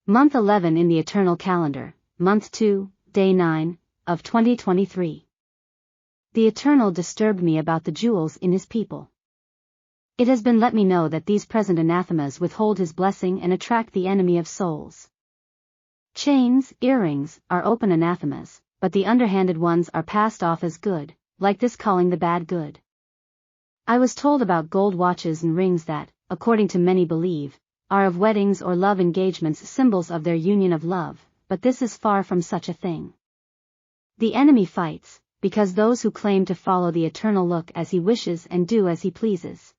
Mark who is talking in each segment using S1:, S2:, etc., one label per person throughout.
S1: Month 11 in the Eternal Calendar, Month 2, Day 9, of 2023. The Eternal disturbed me about the jewels in his people. It has been let me know that these present anathemas withhold his blessing and attract the enemy of souls. Chains, earrings, are open anathemas, but the underhanded ones are passed off as good, like this calling the bad good. I was told about gold watches and rings that, according to many believe, are of weddings or love engagements, symbols of their union of love, but this is far from such a thing. The enemy fights, because those who claim to follow the Eternal look as he wishes and do as he pleases.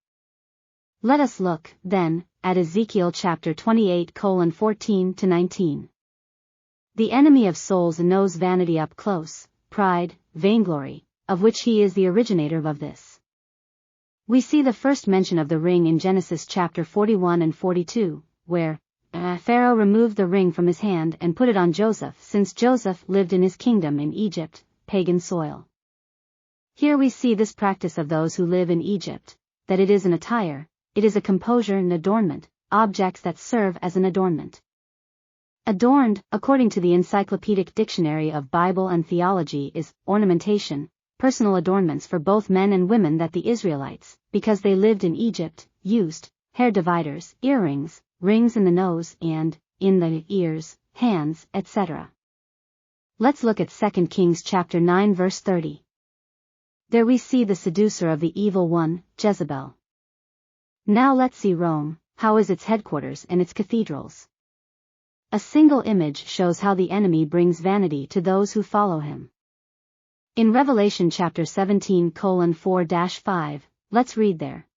S1: Let us look, then, at Ezekiel chapter 28:14-19. The enemy of souls knows vanity up close, pride, vainglory, of which he is the originator of this. We see the first mention of the ring in Genesis chapter 41 and 42, where Pharaoh removed the ring from his hand and put it on Joseph, since Joseph lived in his kingdom in Egypt, pagan soil. Here we see this practice of those who live in Egypt, that it is an attire, it is a composure and adornment, objects that serve as an adornment. Adorned, according to the Encyclopedic Dictionary of Bible and Theology, is ornamentation, personal adornments for both men and women that the Israelites, because they lived in Egypt, used, hair dividers, earrings, rings in the nose and, in the ears, hands, etc. Let's look at 2 Kings chapter 9 verse 30. There we see the seducer of the evil one, Jezebel. Now let's see Rome, how is its headquarters and its cathedrals. A single image shows how the enemy brings vanity to those who follow him. In Revelation chapter 17:4-5, let's read there.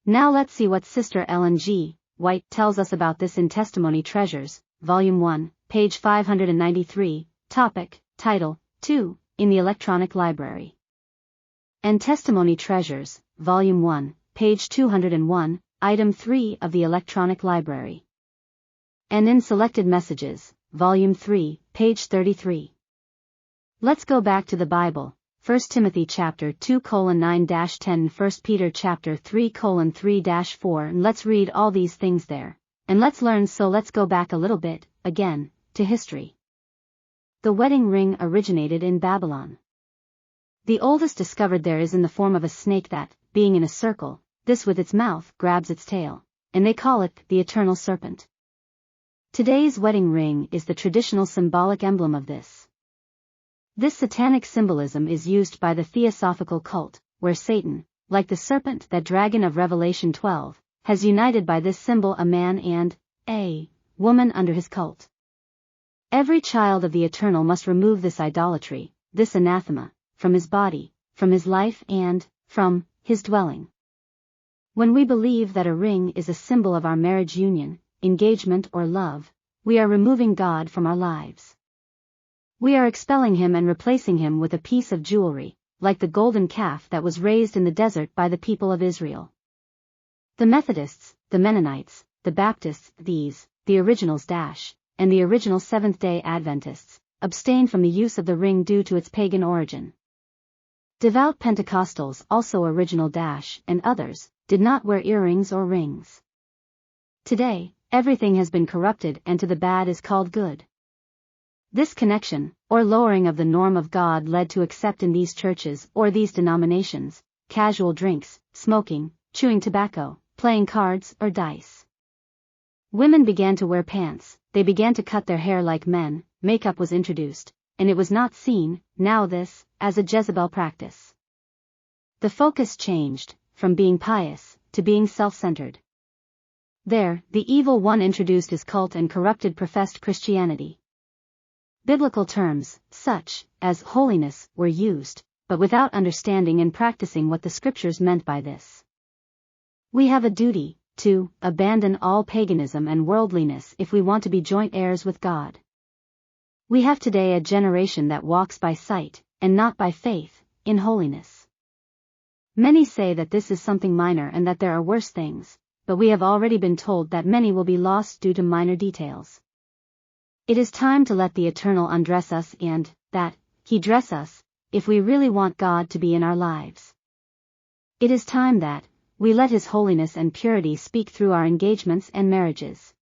S1: Now let's see what Sister Ellen G. White tells us about this in Testimony Treasures, Volume 1, page 593, topic, title, 2, in the Electronic Library. And Testimony Treasures, Volume 1, page 201, item 3 of the Electronic Library. And in Selected Messages, Volume 3, page 33. Let's go back to the Bible, 1 Timothy chapter 2:9-10, 1 Peter chapter 3:3-4, and let's read all these things there. And let's learn. So let's go back a little bit, again, to history. The wedding ring originated in Babylon. The oldest discovered there is in the form of a snake that, being in a circle, this with its mouth grabs its tail, and they call it the eternal serpent. Today's wedding ring is the traditional symbolic emblem of this. This satanic symbolism is used by the Theosophical cult, where Satan, like the serpent, that dragon of Revelation 12, has united by this symbol a man and a woman under his cult. Every child of the Eternal must remove this idolatry, this anathema, from his body, from his life and from his dwelling. When we believe that a ring is a symbol of our marriage union, engagement or love, we are removing God from our lives. We are expelling him and replacing him with a piece of jewelry, like the golden calf that was raised in the desert by the people of Israel. The Methodists, the Mennonites, the Baptists, the originals and the original Seventh-day Adventists, abstain from the use of the ring due to its pagan origin. Devout Pentecostals, also original and others, did not wear earrings or rings. Today, everything has been corrupted and to the bad is called good. This connection, or lowering of the norm of God led to accept in these churches or these denominations, casual drinks, smoking, chewing tobacco, playing cards or dice. Women began to wear pants, they began to cut their hair like men, makeup was introduced, and it was not seen, now this, as a Jezebel practice. The focus changed, from being pious, to being self-centered. There, the evil one introduced his cult and corrupted professed Christianity. Biblical terms, such as holiness, were used, but without understanding and practicing what the scriptures meant by this. We have a duty to abandon all paganism and worldliness if we want to be joint heirs with God. We have today a generation that walks by sight, and not by faith, in holiness. Many say that this is something minor and that there are worse things, but we have already been told that many will be lost due to minor details. It is time to let the Eternal undress us and, that, he dress us, if we really want God to be in our lives. It is time that, we let his holiness and purity speak through our engagements and marriages.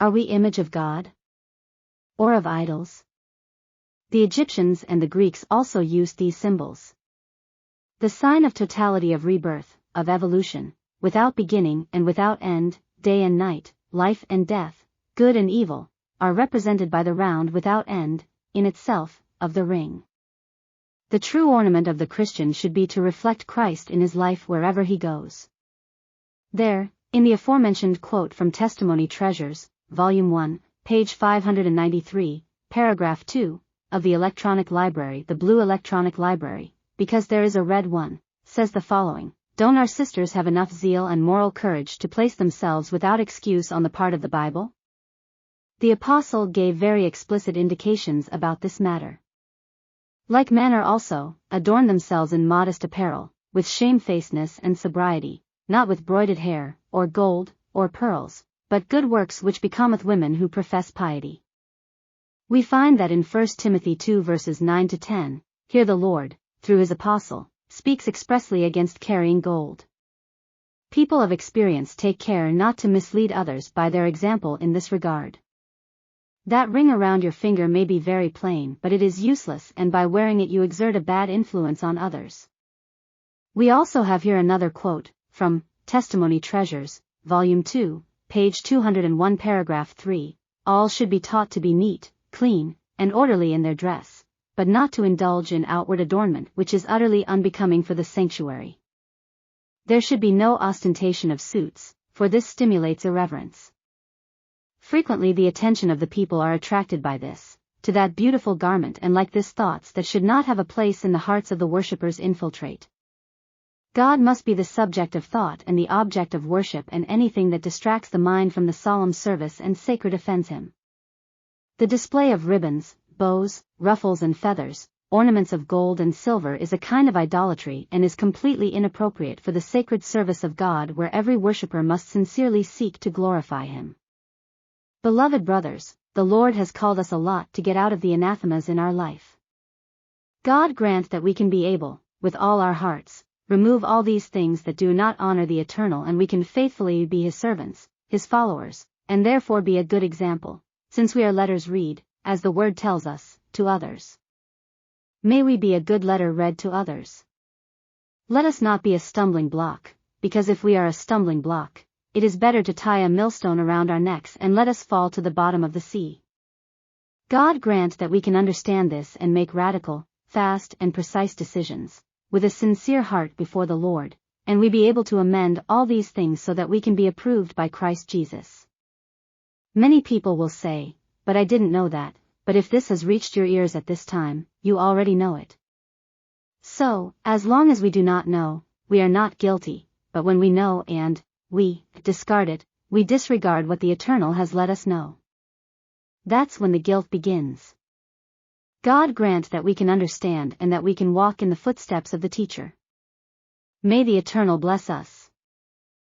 S1: Are we image of God? Or of idols? The Egyptians and the Greeks also used these symbols. The sign of totality of rebirth, of evolution, without beginning and without end, day and night, life and death, good and evil, are represented by the round without end, in itself, of the ring. The true ornament of the Christian should be to reflect Christ in his life wherever he goes. There, in the aforementioned quote from Testimony Treasures, Volume 1, page 593, paragraph 2, of the electronic library, the Blue Electronic Library, because there is a red one, says the following: Don't our sisters have enough zeal and moral courage to place themselves without excuse on the part of the Bible? The Apostle gave very explicit indications about this matter. Like manner also, adorn themselves in modest apparel, with shamefacedness and sobriety, not with broided hair, or gold, or pearls, but good works which becometh women who profess piety. We find that in 1 Timothy 2 verses 9 to 10, here the Lord, through his apostle, speaks expressly against carrying gold. People of experience take care not to mislead others by their example in this regard. That ring around your finger may be very plain, but it is useless, and by wearing it you exert a bad influence on others. We also have here another quote, from Testimony Treasures, Volume 2, page 201, paragraph 3, All should be taught to be neat, clean, and orderly in their dress, but not to indulge in outward adornment which is utterly unbecoming for the sanctuary. There should be no ostentation of suits, for this stimulates irreverence. Frequently the attention of the people are attracted by this, to that beautiful garment, and like this thoughts that should not have a place in the hearts of the worshippers infiltrate. God must be the subject of thought and the object of worship, and anything that distracts the mind from the solemn service and sacred offends him. The display of ribbons, bows, ruffles and feathers, ornaments of gold and silver is a kind of idolatry and is completely inappropriate for the sacred service of God, where every worshipper must sincerely seek to glorify him. Beloved brothers, the Lord has called us a lot to get out of the anathemas in our life. God grant that we can be able, with all our hearts, remove all these things that do not honor the Eternal, and we can faithfully be his servants, his followers, and therefore be a good example, since we are letters read, as the word tells us, to others. May we be a good letter read to others. Let us not be a stumbling block, because if we are a stumbling block, it is better to tie a millstone around our necks and let us fall to the bottom of the sea. God grant that we can understand this and make radical, fast and precise decisions, with a sincere heart before the Lord, and we be able to amend all these things so that we can be approved by Christ Jesus. Many people will say, but I didn't know that, but if this has reached your ears at this time, you already know it. So, as long as we do not know, we are not guilty, but when we know and we discard it, we disregard what the Eternal has let us know. That's when the guilt begins. God grant that we can understand and that we can walk in the footsteps of the teacher. May the Eternal bless us.